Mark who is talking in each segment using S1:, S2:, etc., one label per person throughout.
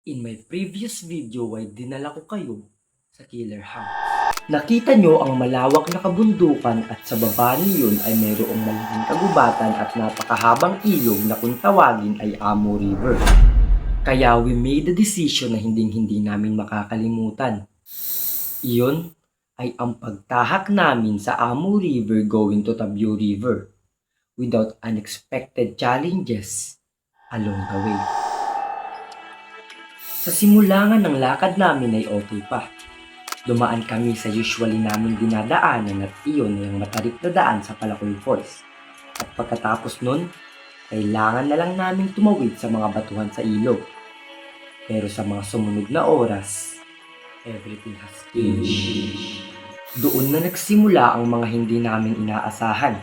S1: In my previous video ay dinala ko kayo sa Killer House. Nakita nyo ang malawak na kabundukan at sa baba niyon ay mayroong malaking kagubatan at napakahabang ilog na kung tawagin ay Amo River. Kaya we made the decision na hindi namin makakalimutan. Iyon ay ang pagtahak namin sa Amo River going to Tabio River without unexpected challenges along the way. Sa simula nga ng lakad namin ay okay pa. Dumaan kami sa usually namin dinadaanan at iyon ay ang matarik na daan sa Palacoy Falls. At pagkatapos nun, kailangan na lang namin tumawid sa mga batuhan sa ilog. Pero sa mga sumunod na oras, everything has changed. Doon na nagsimula ang mga hindi namin inaasahan.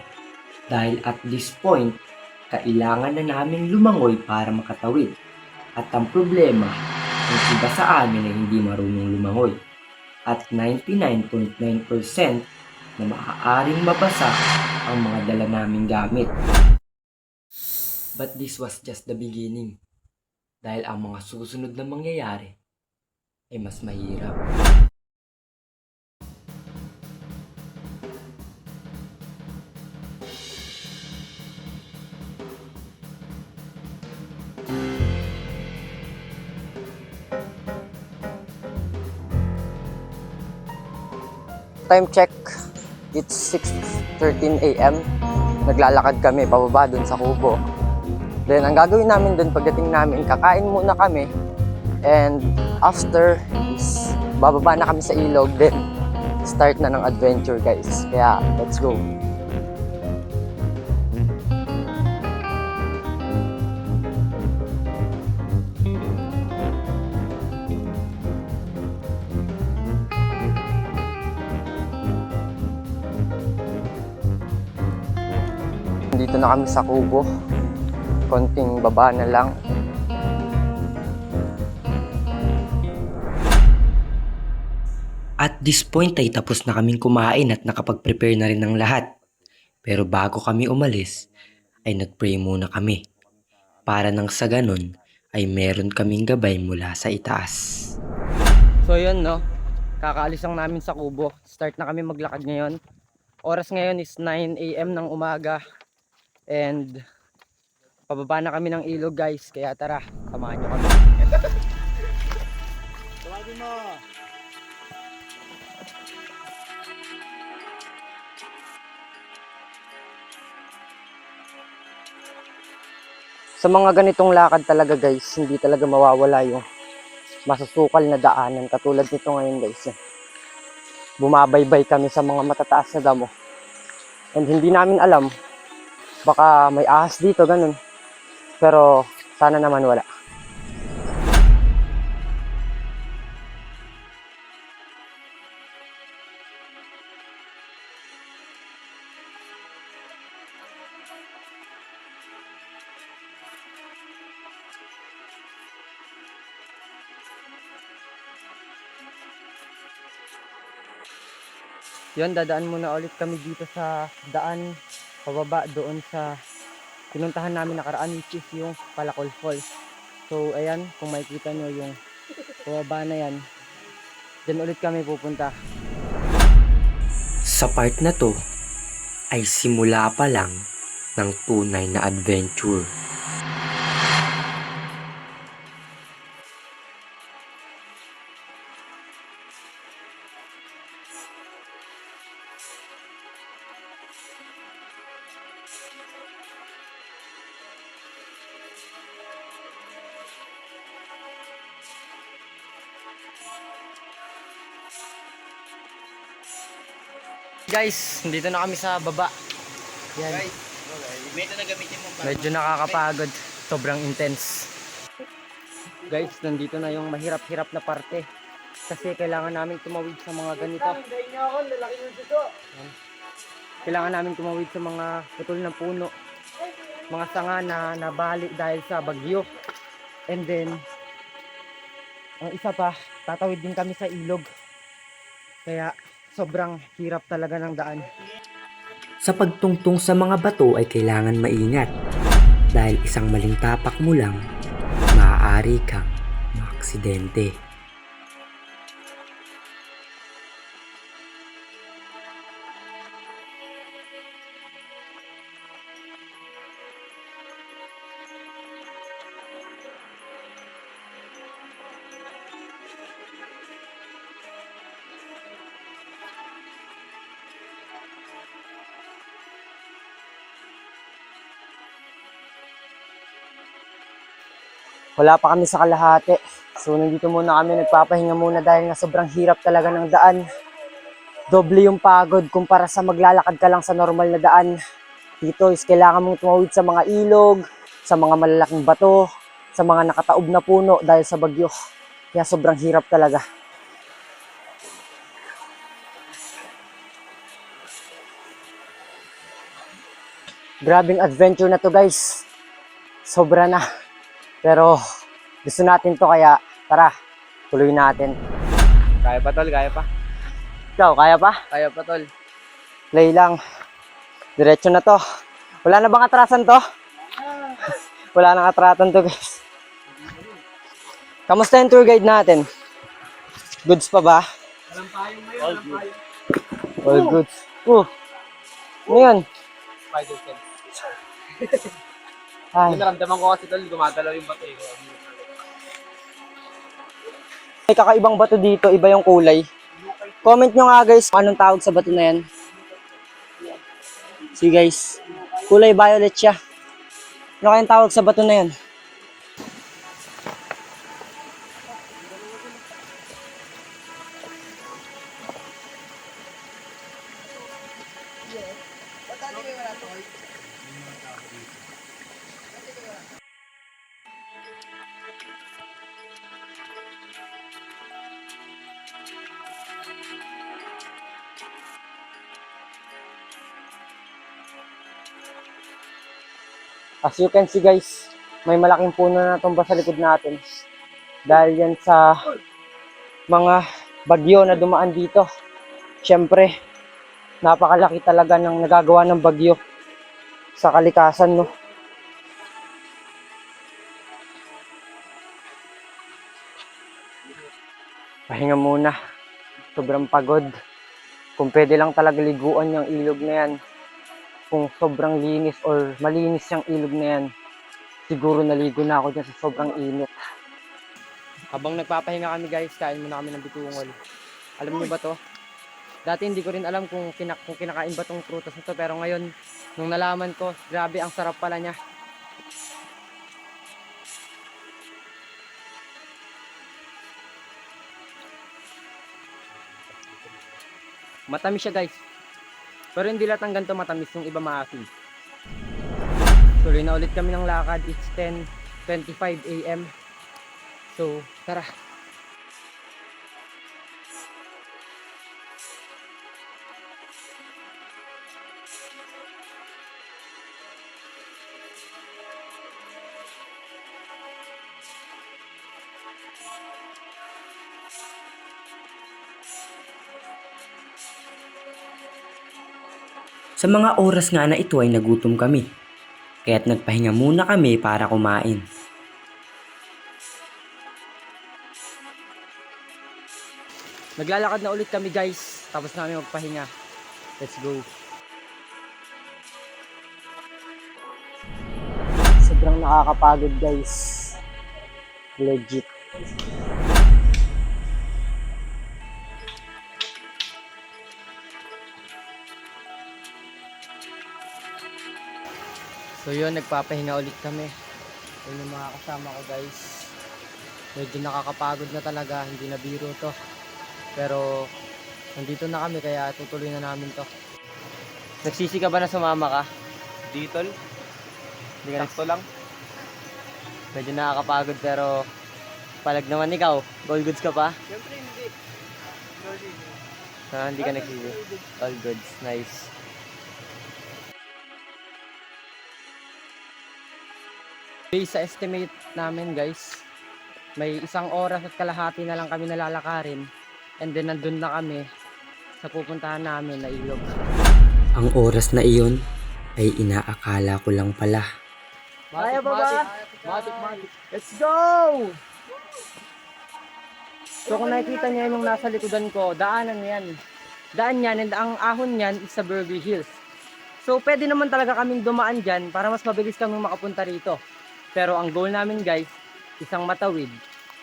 S1: Dahil at this point, kailangan na namin lumangoy para makatawid. At ang problema, ang iba sa amin ay hindi marunong lumangoy. At 99.9% na maaaring mabasa ang mga dala naming gamit. But this was just the beginning. Dahil ang mga susunod na mangyayari ay mas mahirap.
S2: Time check, it's 6:13 a.m. Naglalakad kami pababa dun sa kubo. Then ang gagawin namin dun pagdating namin, kakain muna kami. And after is bababa na kami sa ilog, then start na ng adventure guys. Kaya let's go. Dito na kami sa kubo. Konting baba na lang.
S1: At this point ay tapos na kaming kumain at nakapag-prepare na rin ng lahat. Pero bago kami umalis, ay nag-pray muna kami. Para nang sa ganun, ay meron kaming gabay mula sa itaas.
S2: So yun no, kakaalis lang namin sa kubo. Start na kami maglakad ngayon. Oras ngayon is 9 a.m. ng umaga. And pababa na kami ng ilog guys. Kaya tara, samahan nyo kami. Tawagin mo! Sa mga ganitong lakad talaga guys, hindi talaga mawawala yung masusukal na daanan. Katulad nito ngayon guys. Bumabaybay kami sa mga matataas na damo. And hindi namin alam, baka may ahas dito, ganun. Pero sana naman wala. Yun, dadaan muna ulit kami dito sa daan pababa doon sa pinuntahan namin nakaraan, which is yung Palacol Falls. So ayan, kung makikita nyo yung pababa na yan, dyan ulit kami pupunta.
S1: Sa part na to, ay simula pa lang ng tunay na adventure.
S2: Guys, dito na kami sa baba. Yan. Medyo nakakapagod, sobrang intense. Guys, nandito na yung mahirap-hirap na parte. Kasi kailangan namin tumawid sa mga ganito. Yan. Kailangan namin tumawid sa mga putol ng puno. Mga sanga na nabali dahil sa bagyo. And then, ang isa pa, tatawid din kami sa ilog. Kaya, sobrang hirap talaga ng daan.
S1: Sa pagtungtong sa mga bato ay kailangan maingat dahil isang maling tapak mo lang, maaari kang na aksidente.
S2: Wala pa kami sa kalahati. So nandito muna kami, nagpapahinga muna dahil nga sobrang hirap talaga ng daan. Doble yung pagod kumpara sa maglalakad ka lang sa normal na daan. Dito is kailangan mong tumawid sa mga ilog, sa mga malalaking bato, sa mga nakataob na puno dahil sa bagyo. Kaya sobrang hirap talaga. Grabing adventure na to guys. Sobra na. Pero gusto natin to kaya tara, tuloy natin.
S3: Kaya pa tol, kaya pa.
S2: Ikaw, kaya pa?
S3: Kaya pa tol.
S2: Play lang. Diretso na to. Wala na bang atrasan to? Wala nang atrasan to guys. Kamusta yung tour guide natin? Goods pa ba?
S3: Walang payong ngayon, walang payong.
S2: All goods. Ano yun?
S3: Spider sense.
S2: Ay,
S3: Yung naramdaman ko kasi tol, gumagalaw yung bato eh.
S2: may kakaibang bato dito, iba yung kulay. Comment nyo nga guys kung anong tawag sa bato na yan. See guys, kulay violet siya. Ano kayang tawag sa bato na yan? As you can see guys, may malaking puno na tumba sa likod natin. Dahil yan sa mga bagyo na dumaan dito. Siyempre, napakalaki talaga ng nagagawa ng bagyo sa kalikasan, no? Pahinga muna. Sobrang pagod. Kung pwede lang talaga liguan yung ilog na yan. Kung sobrang linis or malinis yung ilog na yan, siguro naligo na ako dyan sa sobrang init. Habang nagpapahinga kami guys, kain muna kami ng bitungol. Alam niyo ba to? Dati hindi ko rin alam kung kinakain ba tong prutas na to, pero ngayon, nung nalaman ko, grabe ang sarap pala niya. Matamis siya guys. Pero hindi lahat ng ganito matamis, yung iba maasim. Tuloy na ulit kami ng lakad. It's 10:25 AM. So, tara.
S1: Sa mga oras nga na ito ay nagutom kami, kaya't nagpahinga muna kami para kumain.
S2: Naglalakad na ulit kami guys. Tapos namin magpahinga. Let's go. Sobrang nakakapagod guys. Legit. So yun, nagpapahinga ulit kami. Yun yung mga kasama ko guys. Medyo nakakapagod na talaga, hindi na biro to. Pero nandito na kami kaya tutuloy na namin to. Nagsisi ka ba na sumama ka?
S3: Di tol,
S2: Hindi ka
S3: sakto lang.
S2: Medyo nakakapagod pero palag naman ikaw. All goods ka pa?
S3: Siyempre hindi.
S2: Hindi ka nagsisi. All goods, nice. Based sa estimate namin guys, may 1 oras at kalahati na lang kami nalalakarin. And then nandun na kami sa pupuntahan namin na ilog.
S1: Ang oras na iyon ay inaakala ko lang pala.
S2: Kaya ba ba?
S3: Matik.
S2: Let's go! So kung nakikita niyo yung nasa likodan ko, daanan yan. Daan yan and ang ahon yan is sa Burger Hills. So pwede naman talaga kaming dumaan dyan para mas mabilis kaming makapunta rito. Pero ang goal namin guys, isang matawid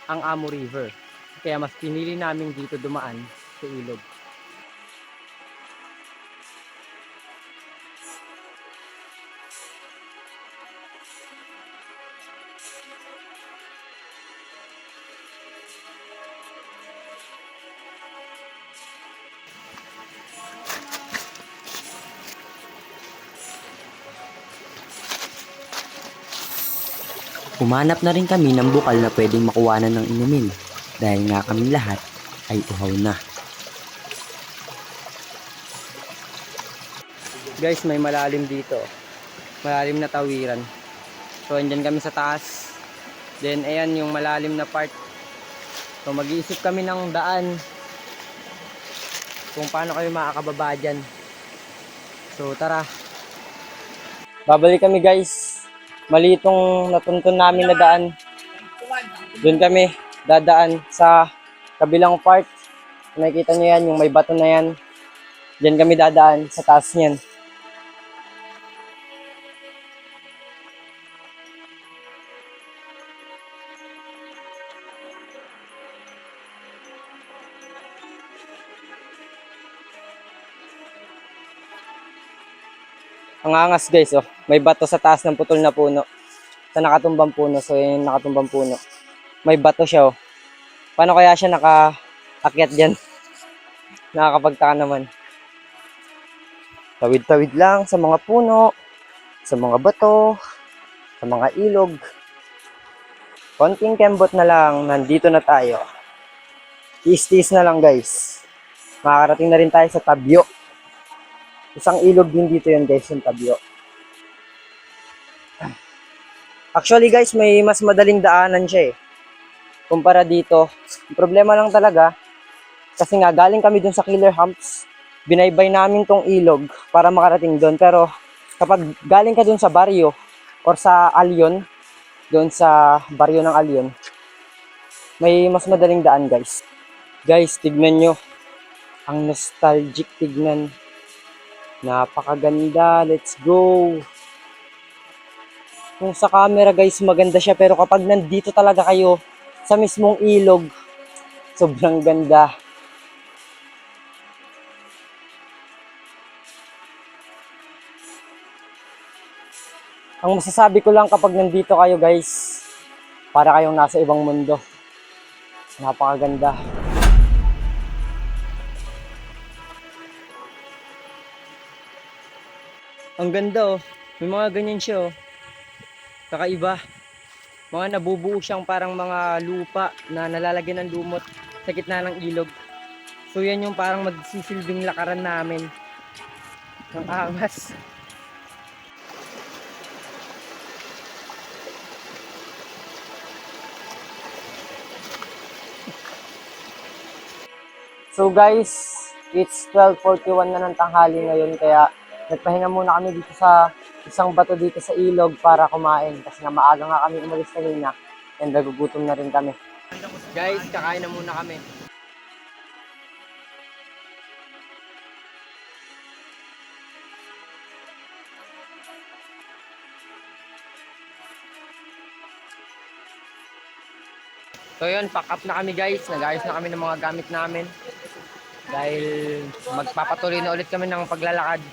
S2: ang Amo River. Kaya mas pinili namin dito dumaan sa ilog.
S1: Humanap na rin kami ng bukal na pwedeng makuwanan ng inumin dahil nga kaming lahat ay uhaw na.
S2: Guys, may malalim dito. Malalim na tawiran. So, andyan kami sa taas. Then, ayan yung malalim na part. So, mag-iisip kami ng daan kung paano kayo makakababa dyan. So, tara. Babalik kami guys. Mali itong natuntun namin na daan. Doon kami dadaan sa kabilang part. Nakikita nyo yan, yung may bato na yan. Diyan kami dadaan sa taas niyan. Ang angas guys, oh. May bato sa taas ng putol na puno. Sa nakatumbang puno. So, yun yung nakatumbang puno. May bato siya, oh. Paano kaya siya nakaakyat dyan? Nakakapagtaka naman. Tawid-tawid lang sa mga puno, sa mga bato, sa mga ilog. Konting kembot na lang, nandito na tayo. Tiis-tiis na lang guys. Makakarating na rin tayo sa Tabyo. Isang ilog din dito yun guys, yung Tabyo. Actually guys, may mas madaling daanan siya eh. Kumpara dito. Yung problema lang talaga, kasi nga galing kami dun sa Killer Humps, binaybay namin tong ilog para makarating doon. Pero kapag galing ka dun sa baryo or sa Alyon, doon sa baryo ng Alyon, may mas madaling daan guys. Guys, tignan nyo. Ang nostalgic tignan. Napakaganda. Let's go. Kung sa camera guys, maganda siya. Pero kapag nandito talaga kayo sa mismong ilog, sobrang ganda. Ang masasabi ko lang kapag nandito kayo guys, para kayong nasa ibang mundo. Napakaganda. Ang ganda oh. May mga ganyan siya oh. Kakaiba. Mga nabubuo siyang parang mga lupa na nalalagyan ng lumot sa gitna ng ilog. So yan yung parang magsisilbing lakaran namin. Ang angas. So guys, it's 12:41 na ng tanghali ngayon kaya nagpahinga muna kami dito sa isang bato dito sa ilog para kumain kasi nga maaga nga kami umalis kanina and nagugutom na rin kami. Guys, kakain na muna kami. So yun, pack up na kami guys. Nag-ayos na kami ng mga gamit namin. Dahil magpapatuloy na ulit kami ng paglalakad.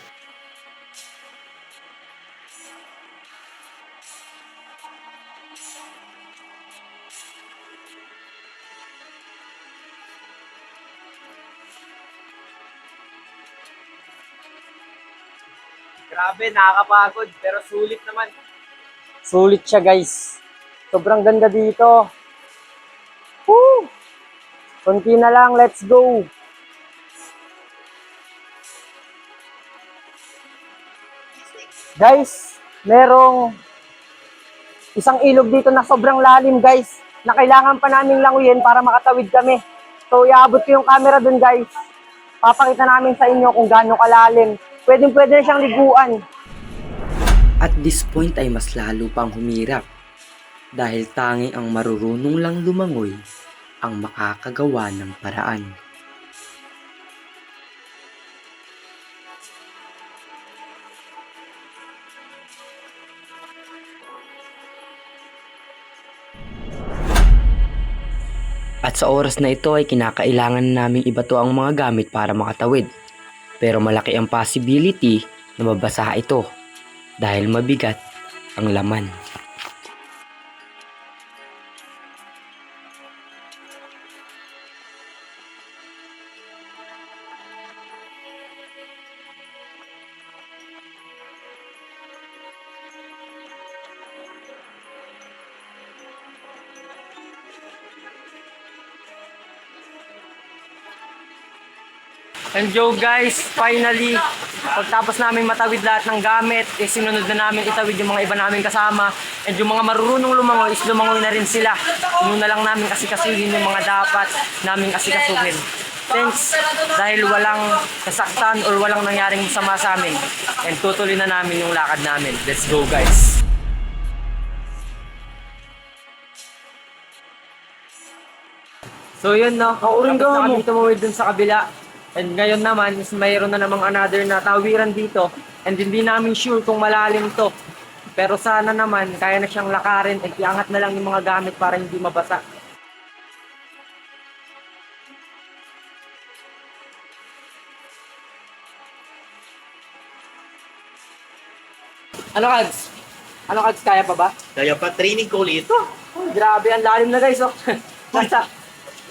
S3: Grabe, nakakapagod. Pero sulit naman.
S2: Sulit siya guys. Sobrang ganda dito. Woo! Konti na lang, let's go! Guys, merong isang ilog dito na sobrang lalim guys, na kailangan pa naming languyin para makatawid kami. So iabot ko yung camera dun guys. Papakita namin sa inyo kung gaano kalalim. Pwede na siyang liguan.
S1: At this point ay mas lalo pang humirap dahil tanging ang marurunong lang lumangoy ang makakagawa ng paraan. At sa oras na ito ay kinakailangan naming ibato ang mga gamit para makatawid. Pero malaki ang possibility na mabasa ito dahil mabigat ang laman.
S2: And yo guys, finally, pagtapos namin matawid lahat ng gamit, sinunod na namin itawid yung mga iba namin kasama. And yung mga marurunong lumangoy is lumangoy na rin sila. Yun na lang namin asikasuhin yung mga dapat namin asikasuhin. Thanks dahil walang kasaktan or walang nangyaring masama sa amin. And tutuloy na namin yung lakad namin. Let's go guys! So yun no, tapos na kami tumawid dun sa kabila. And ngayon naman is mayroon na namang another na tawiran dito. And hindi namin sure kung malalim to. Pero sana naman kaya na siyang lakarin at iangat na lang yung mga gamit para hindi mabasa. Ano Kads? Ano Kads, kaya pa ba?
S3: Kaya pa, training ko ulit.
S2: Oh, grabe, ang lalim na guys. Oh.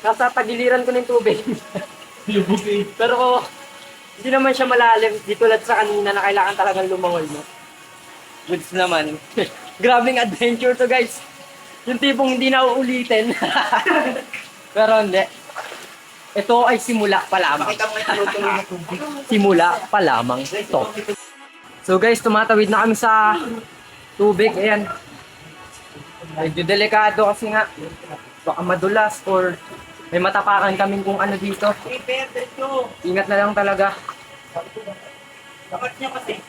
S2: nasa tagiliran ko ng tubig. Pero hindi naman siya malalim. Di tulad sa kanina na kailangan talagang lumangoy mo. Goods naman. Grabing adventure to guys. Yung tipong hindi na uulitin. Pero hindi. Ito ay simula pa lamang.
S3: Pakita mo yung tuloy-tuloy na tubig.
S2: Simula pa lamang ito. So guys, tumatawid na kami sa tubig. Ayan. Medyo delikado kasi nga baka madulas or may matapakan kaming kung ano dito. Ingat na lang talaga.
S3: Dapat niya kasi.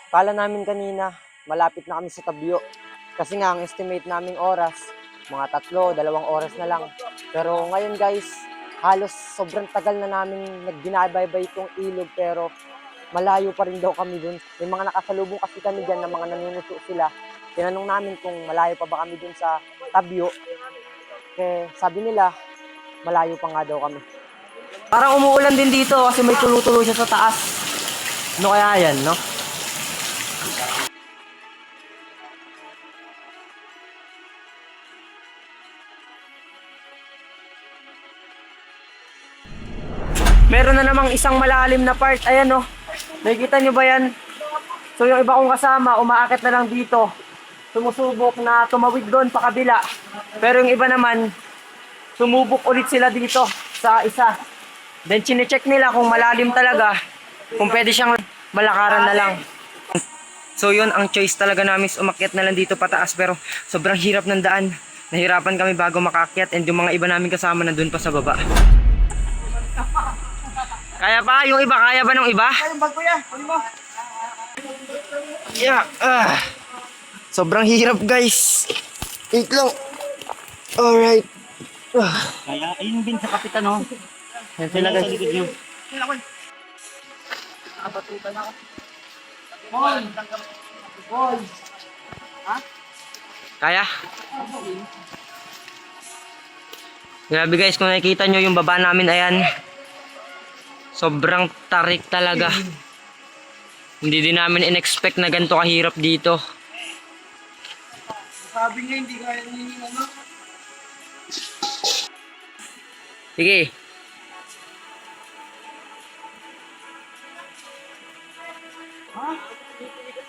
S2: Kala namin kanina, malapit na kami sa Tabyo. Kasi nga, ang estimate naming oras, mga 3, 2 oras na lang. Pero ngayon guys, halos sobrang tagal na namin nagbinabaybay itong ilog pero malayo pa rin daw kami dun. May mga nakasalubong kasi kami dyan na mga nanunuso sila. Tinanong namin kung malayo pa ba kami dun sa Tabyo. Kaya sabi nila, malayo pa nga daw kami. Parang umuulan din dito kasi may tulo-tulo siya sa taas. Ano kaya yan, no? Meron na namang isang malalim na part. Ayan, no? Nakikita nyo ba yan? So yung iba kong kasama, umaakit na lang dito. Sumusubok na tumawid doon pa kabila. Pero yung iba naman, sumubok ulit sila dito sa isa. Then chinecheck nila kung malalim talaga, kung pwede siyang balakaran na lang. So yun, ang choice talaga namin is umakyat na lang dito pataas pero sobrang hirap ng daan. Nahirapan kami bago makakyat and yung mga iba namin kasama na dun pa sa baba. Kaya pa? Yung iba, kaya ba ng iba?
S3: Yung bag ko yan. Kunin mo.
S2: Yeah. Sobrang hirap guys. Wait lang. Alright.
S3: Kaya, ayun din sa kapitan, no? Yan sila guys. Yun. Napatutan ako. Ball! Ball! Ha?
S2: Kaya? Grabe guys, kung nakikita nyo yung baba namin, ayan. Sobrang tarik talaga. Hindi din namin in-expect na ganito kahirap dito.
S3: Sabi niya, hindi kaya ninin, ano?
S2: Sige.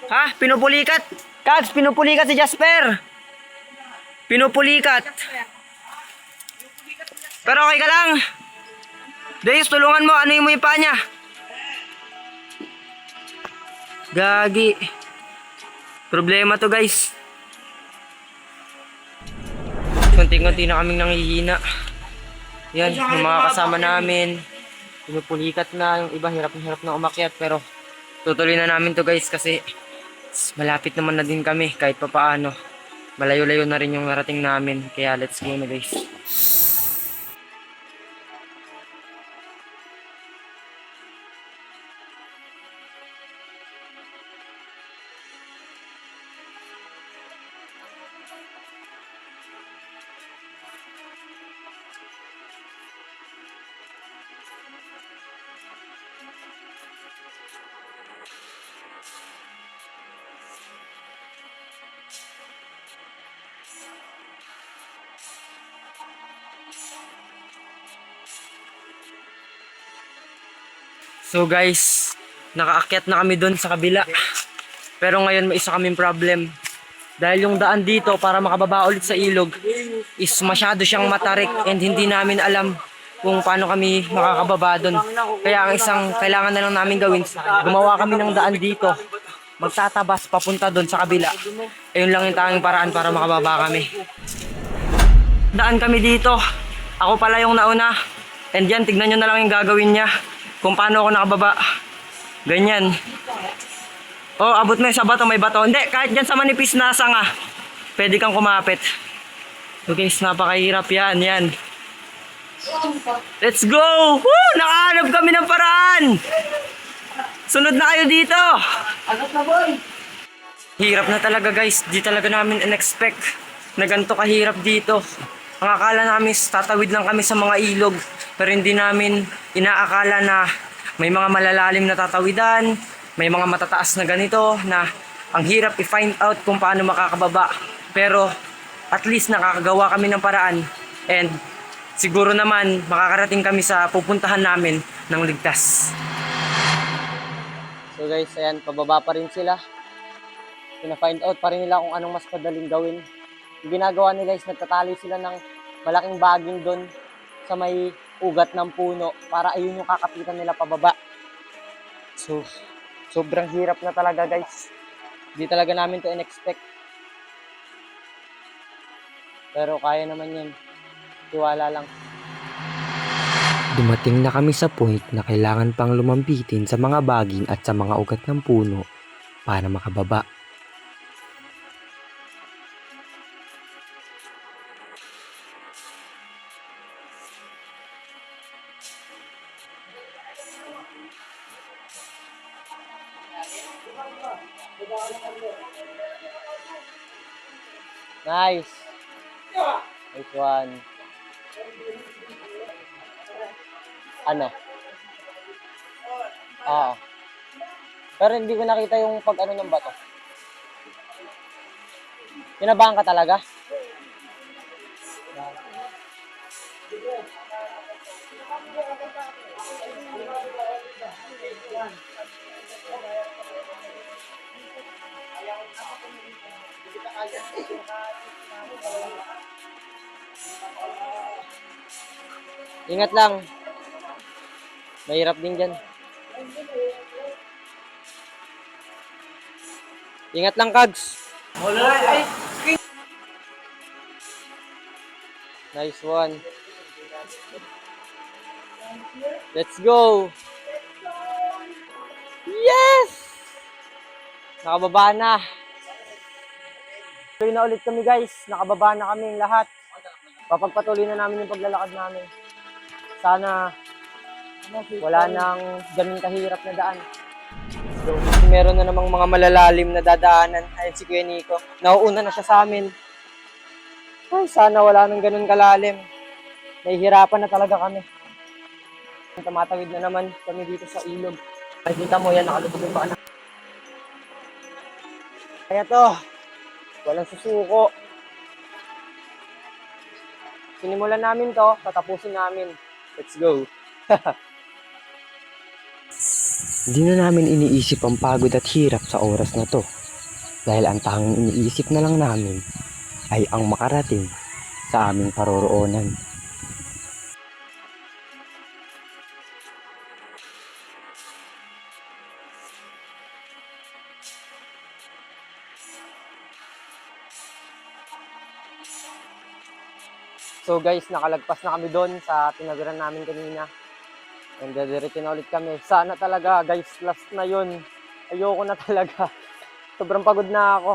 S2: Ha? Pinupulikat? Kads, pinupulikat si Jasper. Pinupulikat. Pero okay ka lang. Deus, tulungan mo. Ano mo yung paa niya? Gagi. Problema to guys. Konti-konti na kaming nanghihina. Yan, yung mga kasama namin. Pinupulikat na. Yung iba hirap na umakyat. Pero tutuloy na namin to guys kasi malapit naman na din kami kahit pa paano. Malayo-layo na rin yung narating namin. Kaya let's go na guys. So guys, nakaakyat na kami doon sa kabila. Pero ngayon may isa kaming problem. Dahil yung daan dito para makababa ulit sa ilog is masyado siyang matarik and hindi namin alam kung paano kami makakababa doon. Kaya ang isang kailangan na lang namin gawin, gumawa kami ng daan dito. Magtatabas papunta doon sa kabila. Ayun lang yung tanging paraan para makababa kami. Daan kami dito. Ako pala yung nauna. And yan, tignan nyo na lang yung gagawin niya. Kung paano ako nakababa. Ganyan. Oh, abot mo yung sa bato, may bato. Hindi, kahit dyan sa manipis na sanga, pwede kang kumapit. So guys, napakahirap yan, yan. Let's go! Woo! Nakahanap kami ng paraan! Sunod na kayo dito! Hirap na talaga guys, di talaga namin in-expect na ganito kahirap dito. Ang akala namin tatawid lang kami sa mga ilog, pero hindi namin inaakala na may mga malalalim na tatawidan, may mga matataas na ganito na ang hirap i-find out kung paano makakababa. Pero at least nakakagawa kami ng paraan and siguro naman makakarating kami sa pupuntahan namin ng ligtas. So guys, ayan, pababa pa rin sila. Pina-find out pa rin nila kung anong mas madaling gawin. Yung ginagawa nila is nagtatali sila ng malaking baging doon sa may ugat ng puno para ayun yung kakapitan nila pababa. So, sobrang hirap na talaga guys. Hindi talaga namin to in-expect. Pero kaya naman yan. Tiwala lang.
S1: Dumating na kami sa point na kailangan pang lumampitin sa mga baging at sa mga ugat ng puno para makababa.
S2: Nice. Nice one. Ano? Oo. Pero hindi ko nakita yung pag ano ng bato. Kinabahan ka talaga? Ingat lang. Mahirap din dyan. Ingat lang, Kags. Nice one. Let's go. Yes! Nakababa na. Tuloy na ulit kami guys. Nakababa na kami lahat. Papagpatuloy na namin yung paglalakad namin. Sana wala nang ganun kahirap na daan. So, meron na namang mga malalalim na dadaanan. Ayun si Kuya Nico. Nauuna na siya sa amin. Ay, sana wala nang ganun kalalim. Nahihirapan na talaga kami. Tumatawid na naman kami dito sa ilog. Nakikita mo yan, nakalubog yung paa na. Kaya to, walang susuko. Sinimulan namin to, tatapusin namin. Let's go.
S1: Hindi na namin iniisip ang pagod at hirap sa oras na to. Dahil ang tanging iniisip na lang namin ay ang makarating sa aming paroroonan.
S2: So guys, nakalagpas na kami doon sa tinawiran namin kanina. And diretso na ulit kami. Sana talaga guys, last na yun. Ayoko na talaga. Sobrang pagod na ako.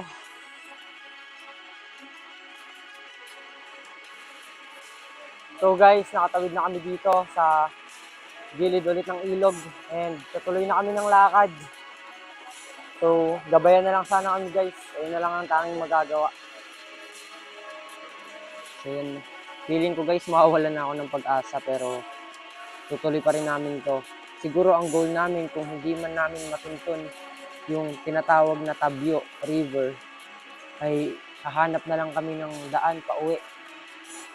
S2: So guys, nakatawid na kami dito sa gilid ulit ng ilog. And tutuloy na kami ng lakad. So, gabayan na lang sana kami guys. Ayun na lang ang tanging magagawa. So yun. Feeling ko guys, mawawalan na ako ng pag-asa pero tutuloy pa rin namin to. Siguro ang goal namin kung hindi man namin matuntun yung tinatawag na Tabyo River ay hahanap na lang kami ng daan pa uwi.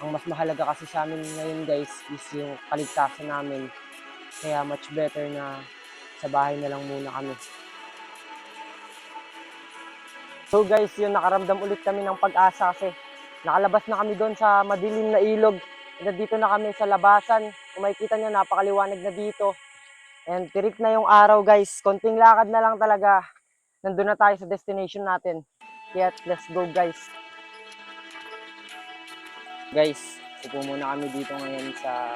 S2: Ang mas mahalaga kasi sa amin ngayon guys is yung kaligtasan namin. Kaya much better na sa bahay na lang muna kami. So guys, yun, nakaramdam ulit kami ng pag-asa kasi nakalabas na kami doon sa madilim na ilog. Nandito na kami sa labasan. Kung makikita nyo, napakaliwanag na dito. And tirik na yung araw guys. Konting lakad na lang talaga. Nandun na tayo sa destination natin. Kaya let's go guys. Guys, upo muna kami dito ngayon sa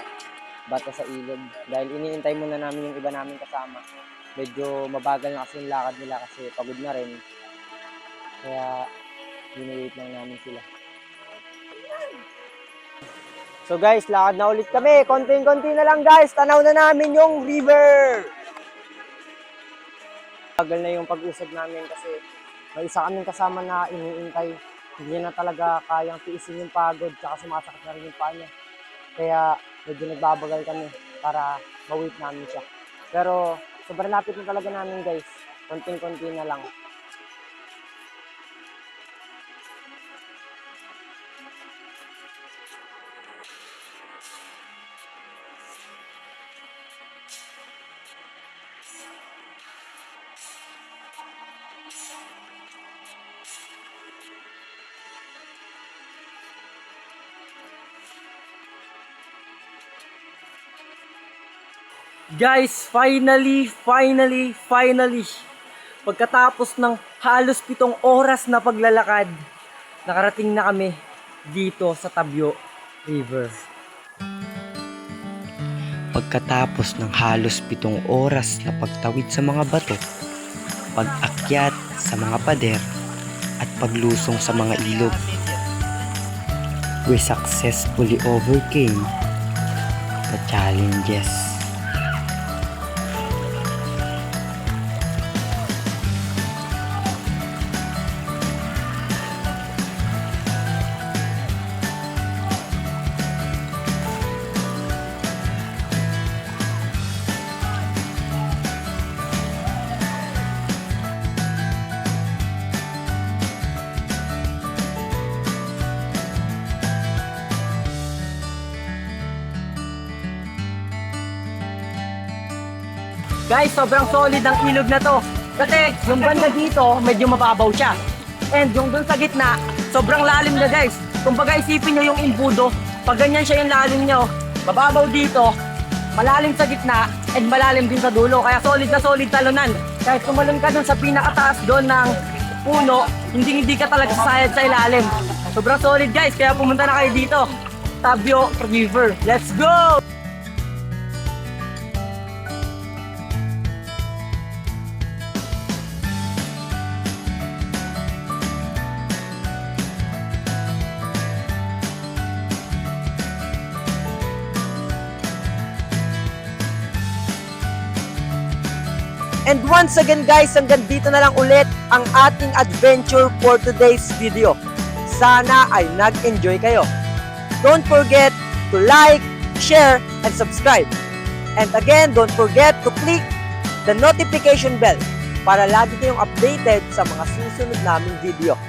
S2: bata sa ilog. Dahil iniintay muna namin yung iba namin kasama. Medyo mabagal na kasi yung lakad nila kasi pagod na rin. Kaya wait lang namin sila. So guys, lakad na ulit kami. Konting-konti na lang guys. Tanaw na namin yung river. Bagal na yung pag-usad namin kasi may isa kaming kasama na iniintay. Hindi na talaga kayang tiisin yung pagod tsaka sumasakit na rin yung paa niya. Kaya medyo nagbabagal kami para ma-wait namin siya. Pero sobrang lapit na talaga namin guys. Konting-konti na lang.
S1: Guys, finally, pagkatapos ng halos 7 oras na paglalakad, nakarating na kami dito sa Tabyo River. Pagkatapos ng halos 7 oras na pagtawid sa mga bato, pag-akyat sa mga pader, at paglusong sa mga ilog, we successfully overcame the challenges. Guys, sobrang solid ang ilog na to. Kasi yung banda dito, medyo mababaw siya. And yung dun sa gitna, sobrang lalim na guys. Kung baga isipin nyo yung imbudo, pag ganyan siya yung lalim nyo, mababaw dito, malalim sa gitna, and malalim din sa dulo. Kaya solid na solid talunan. Kahit tumalon ka dun sa pinakataas doon ng puno, hindi ka talaga sasayad sa ilalim. Sobrang solid guys, kaya pumunta na kayo dito. Tabyo River. Let's go!
S2: And once again guys, hanggang dito na lang ulit ang ating adventure for today's video. Sana ay nag-enjoy kayo. Don't forget to like, share, and subscribe. And again, don't forget to click the notification bell para lagi kayong updated sa mga susunod naming video.